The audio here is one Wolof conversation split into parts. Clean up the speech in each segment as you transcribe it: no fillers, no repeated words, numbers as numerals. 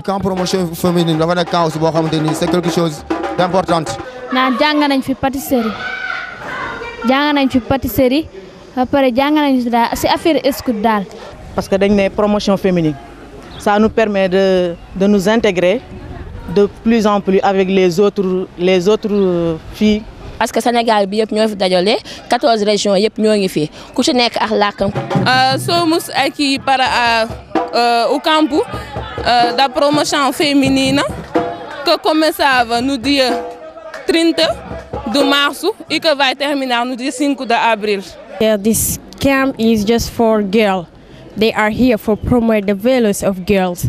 Camp promotion féminine dafa nekk camp aussi boo xamante ni c'est quelque chose d'important. naan jàng nañ fi pâtisserie après jàng nañ fi daal si affaire scout daal. parce que dañ ne promotion féminine ça nous permet de nous intégrer de plus en plus avec les autres filles. parce que Sénégal bi yëpp ñoo fi dajale 14 régions yëpp ñoo ngi fi ku ci nekk ak làkkam. Somos aqui para o campo da promoção feminina que começava no dia 30 de março e que vai terminar no dia 5 de abril. This camp is just for girls. They are here for promote the values of girls.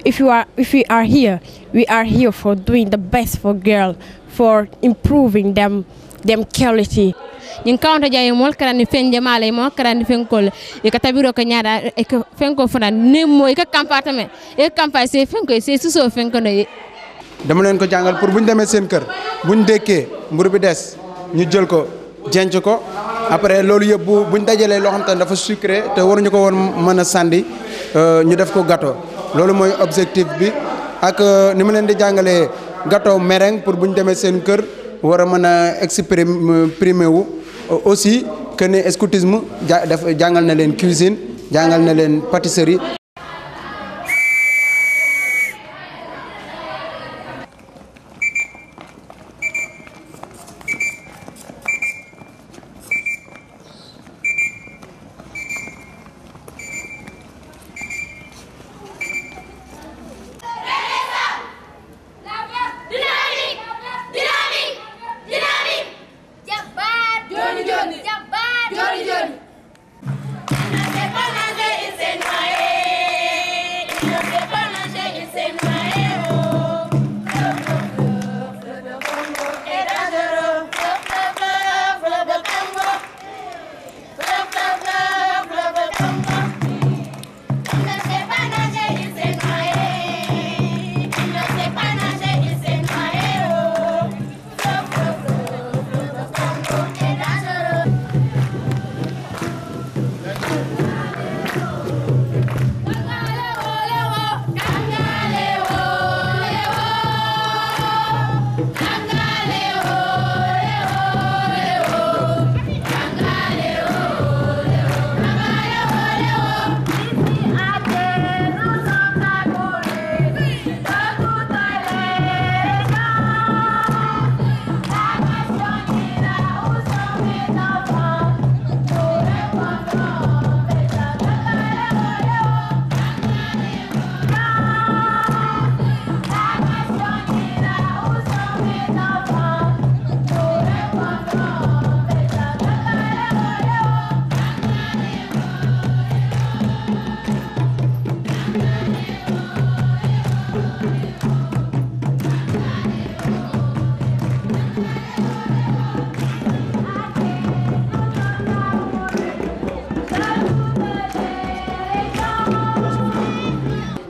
If we are here, we are here for doing the best for girls, for improving them quality. ñin kawanta jaye mol karani fen jamaale mo karani fen kol e ka tabiro ko nyaada e ko fen ko fana ne moy ka campagne e campagne c'est fen ko c'est suso fen ko ne dama leen ko jàngal pour buñ demee seen kër buñ dékkee mburu bi des ñu jël ko jenc ko après loolu yëpp buñ dajalee loo xam te ne dafa sucré te waruñu ko woon mën a sànni ñu def ko gâteau loolu mooy objectif bi ak ni ma leen di jàngalee gâteau meringue pour buñ demee seen kër war a mën a exprimer wu aussi que ne scoutisme jàngal na leen cuisine jàngal na leen pâtisserie.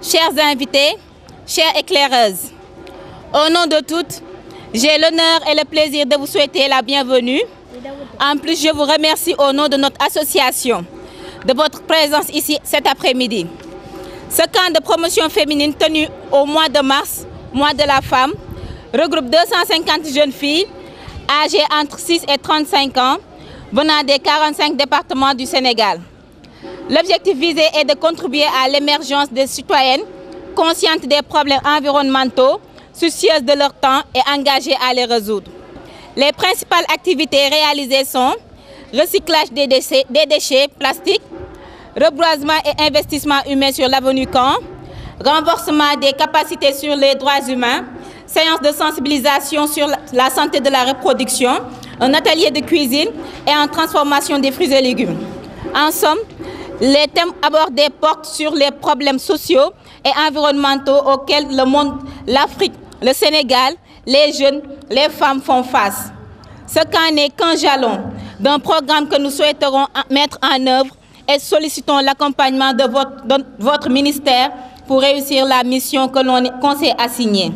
Chers invités, chères éclaireuses, au nom de toutes, j'ai l'honneur et le plaisir de vous souhaiter la bienvenue. En plus, je vous remercie au nom de notre association de votre présence ici cet après-midi. Ce camp de promotion féminine tenu au mois de mars, mois de la femme, regroupe 250 jeunes filles âgées entre 6 et 35 ans, venant des 45 départements du Sénégal. L'objectif visé est de contribuer à l'émergence des citoyennes conscientes des problèmes environnementaux, soucieuses de leur temps et engagées à les résoudre. Les principales activités réalisées sont recyclage des déchets plastiques, reboisement et investissement humain sur l'avenue Caen, renforcement des capacités sur les droits humains, séance de sensibilisation sur la santé de la reproduction, un atelier de cuisine et en transformation des fruits et légumes. En somme, les thèmes abordés portent sur les problèmes sociaux et environnementaux auxquels le monde, l'Afrique, le Sénégal, les jeunes, les femmes font face. Ce camp n'est qu'un jalon d'un programme que nous souhaiterons mettre en œuvre et sollicitons l'accompagnement de votre ministère pour réussir la mission qu'on s'est assignée.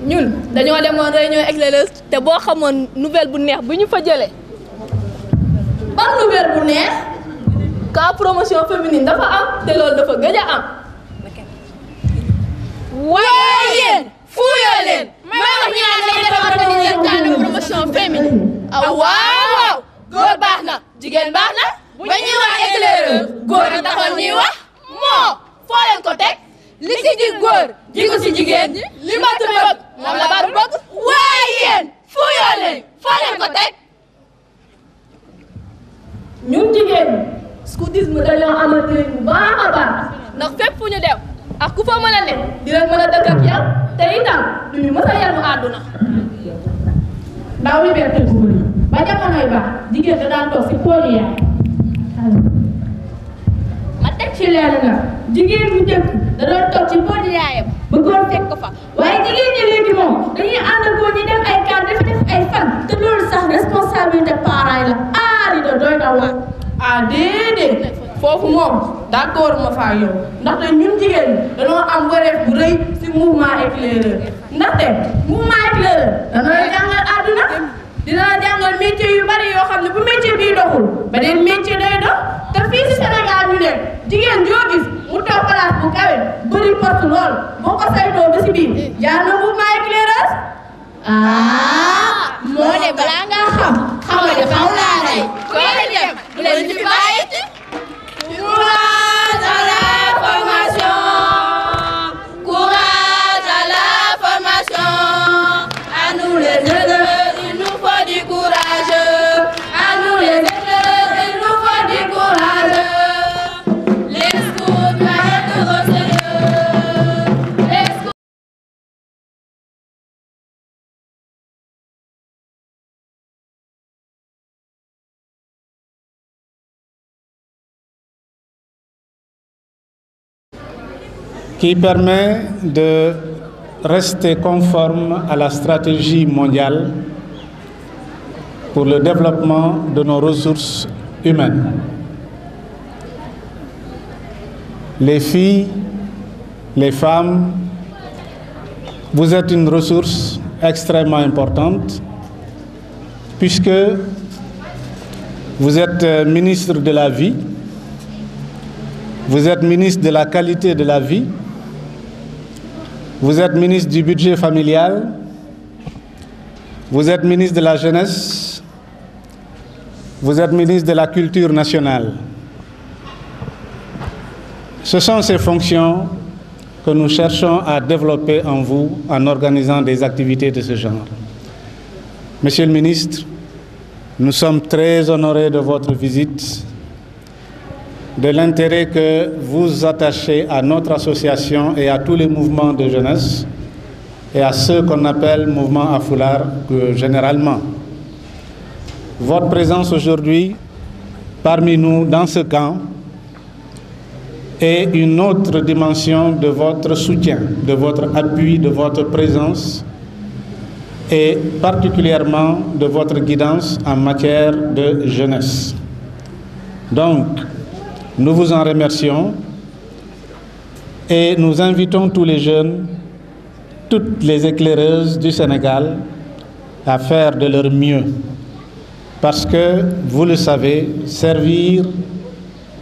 ñun dañoo demoon réunion éclaireuse te boo xamoon nouvelle bu neex bu ñu fa jëlee. ban nouvelle bu neex. ka promotion féminine dafa am te loolu dafa gëj a am. waaye yéen fuyoo leen. may wax ñu naan dañuy defar dañuy promotion féminine. waaw góor baax na jigéen baax na ba ñuy wax éclaireuse góor a taxoon ñuy wax moo foo leen ko teg. li ci ji góor jigu ci jigéen ñi li mat bëgg moom la baat bëgg waaye yéen fuyoo leen foo leen ko teg. ñun jigéen ñi scoutisme dañoo amal njëriñ bu baax a baax ndax fépp fu ñu dem ak ku fa mën a ne dinañ mën a dëkk ak yow te itam duñu mës a yelmu àdduna. ndaw li berte bu bëri ba jamonoy baax jigéen da daan toog si pooli yaay. ma teg ci leer la jigéen bu njëkk da doon toog ci pooli yaayam ba góor fekk ko fa waaye jigéen ñi léegi moom dañuy ànd ak góor ñi dem ay kan def ay fan te loolu sax responsabilité parents yi la di doy na waar. déedéet foofu moom d'accord ma faa yow ndaxte ñun jigéen ñi dañoo am wareef bu rëy si mouvement éclaireur ndaxte mouvement éclaireur dañoo jàngal àdduna dina jàngal métier yu bari yoo xam ne bu métier bii doxul beneen métier day dox te fii si Sénégal ñu ne jigéen joo gis mu toog place bu kawe bëri poste lool boo ko saytoo ba si biir jaar na mouvement éclaireur. moo ne balaa ngaa xam nga ne faw laa rey koo dem bu leen ñu fi bàyyi. Courage à la formation, courage à la formation. À nous les élèves, il nous faut du courage. À nous les élèves, il nous faut du courage. Les scouts doivent être sérieux. Les scouts. Qui permet de rester conforme à la stratégie mondiale pour le développement de nos ressources humaines. Les filles, les femmes, vous êtes une ressource extrêmement importante puisque vous êtes ministre de la vie, vous êtes ministre de la qualité de la vie, vous êtes ministre du budget familial, vous êtes ministre de la jeunesse, vous êtes ministre de la culture nationale. Ce sont ces fonctions que nous cherchons à développer en vous en organisant des activités de ce genre. Monsieur le ministre, nous sommes très honorés de votre visite, de l'intérêt que vous attachez à notre association et à tous les mouvements de jeunesse et à ceux qu'on appelle mouvements à foulard généralement. Votre présence aujourd'hui parmi nous dans ce camp est une autre dimension de votre soutien, de votre appui, de votre présence et particulièrement de votre guidance en matière de jeunesse. Donc, nous vous en remercions et nous invitons tous les jeunes, toutes les éclaireuses du Sénégal à faire de leur mieux. Parce que, vous le savez, servir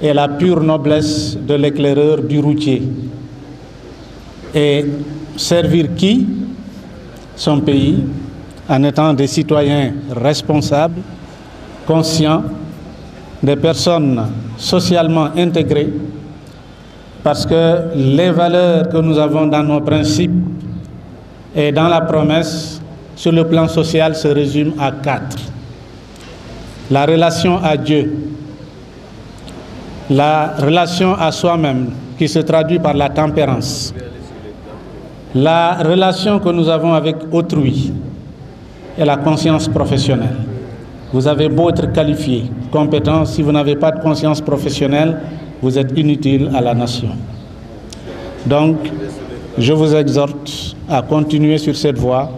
est la pure noblesse de l'éclaireur du routier. Et servir qui? Son pays, en étant des citoyens responsables, conscients, des personnes socialement intégrées, parce que les valeurs que nous avons dans nos principes et dans la promesse sur le plan social se résument à 4. La relation à Dieu, la relation à soi-même qui se traduit par la tempérance, la relation que nous avons avec autrui et la conscience professionnelle. Vous avez beau être qualifié, compétent, si vous n'avez pas de conscience professionnelle, vous êtes inutile à la nation. Donc, je vous exhorte à continuer sur cette voie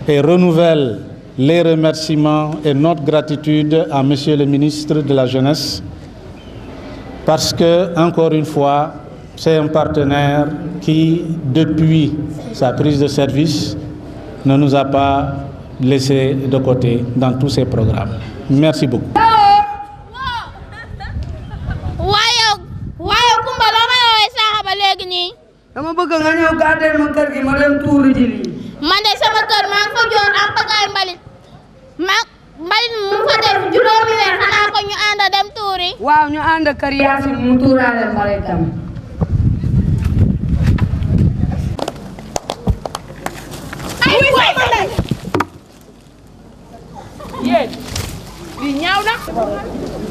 et renouvelle les remerciements et notre gratitude à Monsieur le ministre de la Jeunesse parce que, encore une fois, c'est un partenaire qui, depuis sa prise de service, ne nous a pas laissé de côté dans tous ces programmes. Merci beaucoup. dama bëgg nga ñëw gardeel ma kër gi ma dem tuuru ji lii. man de sama kër maa ngi fa joor am pagaay mbalit mbalit mu fa def juróomi weer xanaa ko ñu ànd dem tuuri. waaw ñu ànd kër Yaasin mu tuuraale mbalit tamit. ay waay ma lay. yéen lii ñaaw na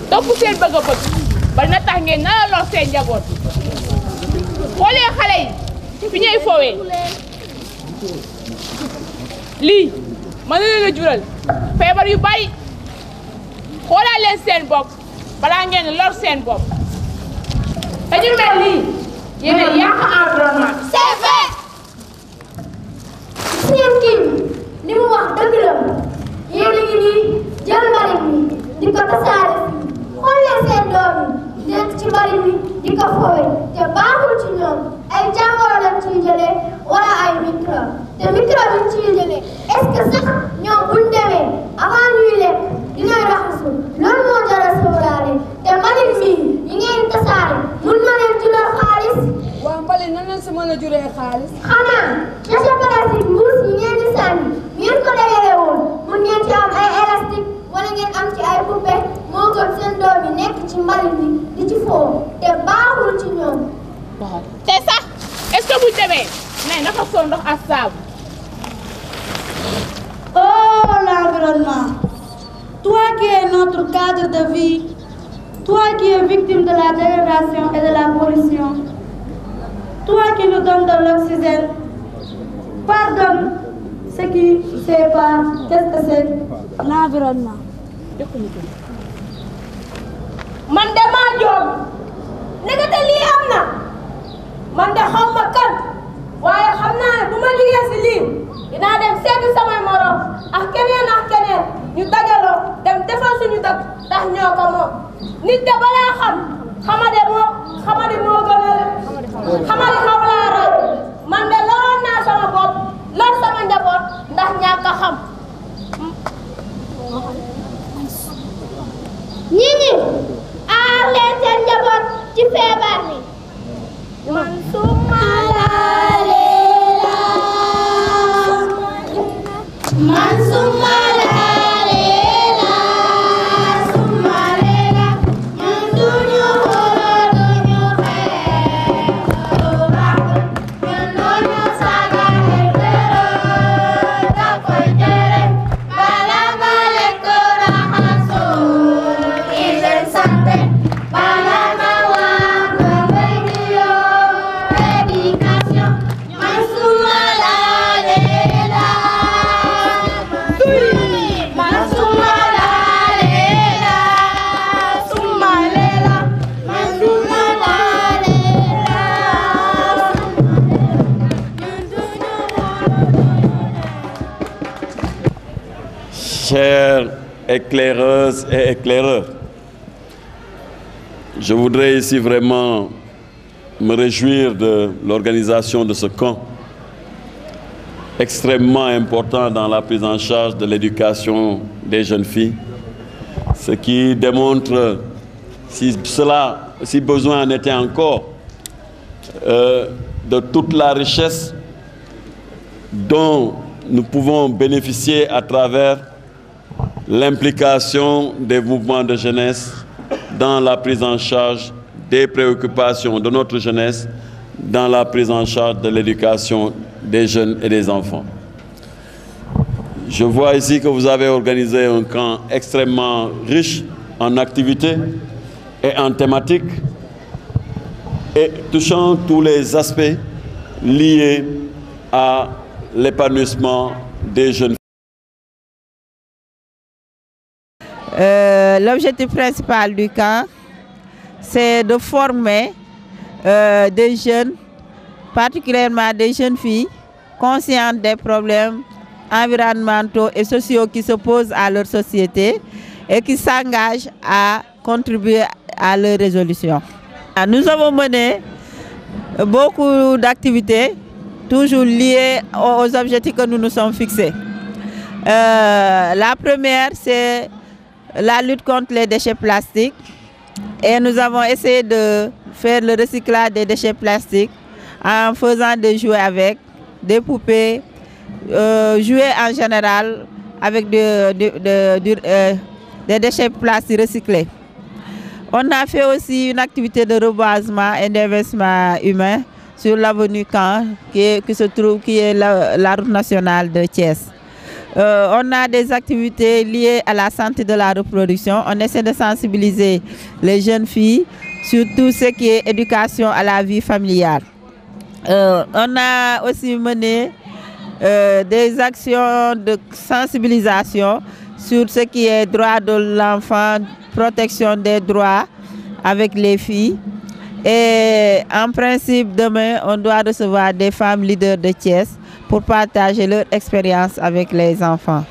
topp seen bëgg-bëgg ba na tax ngeen na la lor seen njaboot. xoolee xale yi fi ñuy foowee lii mën na leen a jural feebar yu bari xoolaa leen seen bopp balaa ngeen lor seen bopp te ñu mel nii yéen a yàq environnement. c'est vrai. seen kii li mu wax dëgg la yéen a ngi nii jël mbalit mi di ko tasaare xool leen seen doom yi nekk ci mbalit mi di ko foowee te baaxul ci ñoom ay jàngoro lañ ciy jëlee wala ay microbe te microbe yi ciy jëlee est-ce que sax ñoom buñ demee avant ñuy lekk dinañ raxasu loolu moo jar a sóoraale te mbalit mi yi ngeen tasaare mun na leen jural xaalis. waaw mbalit nan lañ si mën a juree xaalis. xanaa déchets plastiques mbuus yi ngeen di sànni ngeen ko dajale woon mun ngeen ci am ay élastique wala ngeen am ci ay poupée moo gën seen doom yi nekk ci mbalit mi di ci foofu te baaxul ci ñoom. te sax est-ce que bu demee nay naka sol ndox ak saabu. Oh l'environnement, toi qui es notre cadre de vie, toi qui es victime de la dégradation et de la pollution, toi qui nous donnes de l'oxygène, pardonne ce qui sépare. Qu'est-ce que c'est l'environnement? man de maa joom nekkate lii am na man de xaw ma kan waaye xam naa ne bu ma liggéey si lii dinaa dem seeti samay morom ak keneen ñu dajaloo dem defal suñu dëkk ndax ñoo ko moom nit de balaa xam xamadi moo gën a xamadi xaw laa raw man de loroon naa sama bopp lor sama njaboot ndax ñàkk a xam ñi aar leen seen njaboot ci feebar mi man suma laalee la man suma laalee la suma lee la ñun duñu xuloo duñu xeex lu baax ñun duñu sàggane dërëm da koy tere bala nga lekk raxasoo hygiène santé bala nga wax nga ngay nuyoo éducation man suma laalee la man suma laalee la suma lee la man suma laalee la Chères éclaireuses et éclaireurs, je voudrais ici vraiment me réjouir de l'organisation de ce camp extrêmement important dans la prise en charge de l'éducation des jeunes filles, ce qui démontre, si besoin en était encore, de toute la richesse dont nous pouvons bénéficier à travers l'implication des mouvements de jeunesse dans la prise en charge des préoccupations de notre jeunesse, dans la prise en charge de l'éducation des jeunes et des enfants. Je vois ici que vous avez organisé un camp extrêmement riche en activités et en thématiques et touchant tous les aspects liés à l'épanouissement des jeunes. L'objectif principal du camp, c'est de former des jeunes, particulièrement des jeunes filles, conscientes des problèmes environnementaux et sociaux qui se posent à leur société et qui s'engagent à contribuer à leur résolution. Nous avons mené beaucoup d'activités, toujours liées aux objectifs que nous nous sommes fixés. La première, c'est la lutte contre les déchets plastiques. Et nous avons essayé de faire le recyclage des déchets plastiques en faisant des jouets avec, des poupées, jouets en général avec des déchets plastiques recyclés. On a fait aussi une activité de reboisement et d'investissement humain sur l'avenue Caen, qui est la route nationale de Thiès. On a des activités liées à la santé de la reproduction. On essaie de sensibiliser les jeunes filles sur tout ce qui est éducation à la vie familiale. On a aussi mené des actions de sensibilisation sur ce qui est droit de l'enfant, protection des droits avec les filles. Et en principe, demain, on doit recevoir des femmes leaders de Thiès pour partager leur expérience avec les enfants.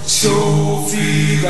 Sophie,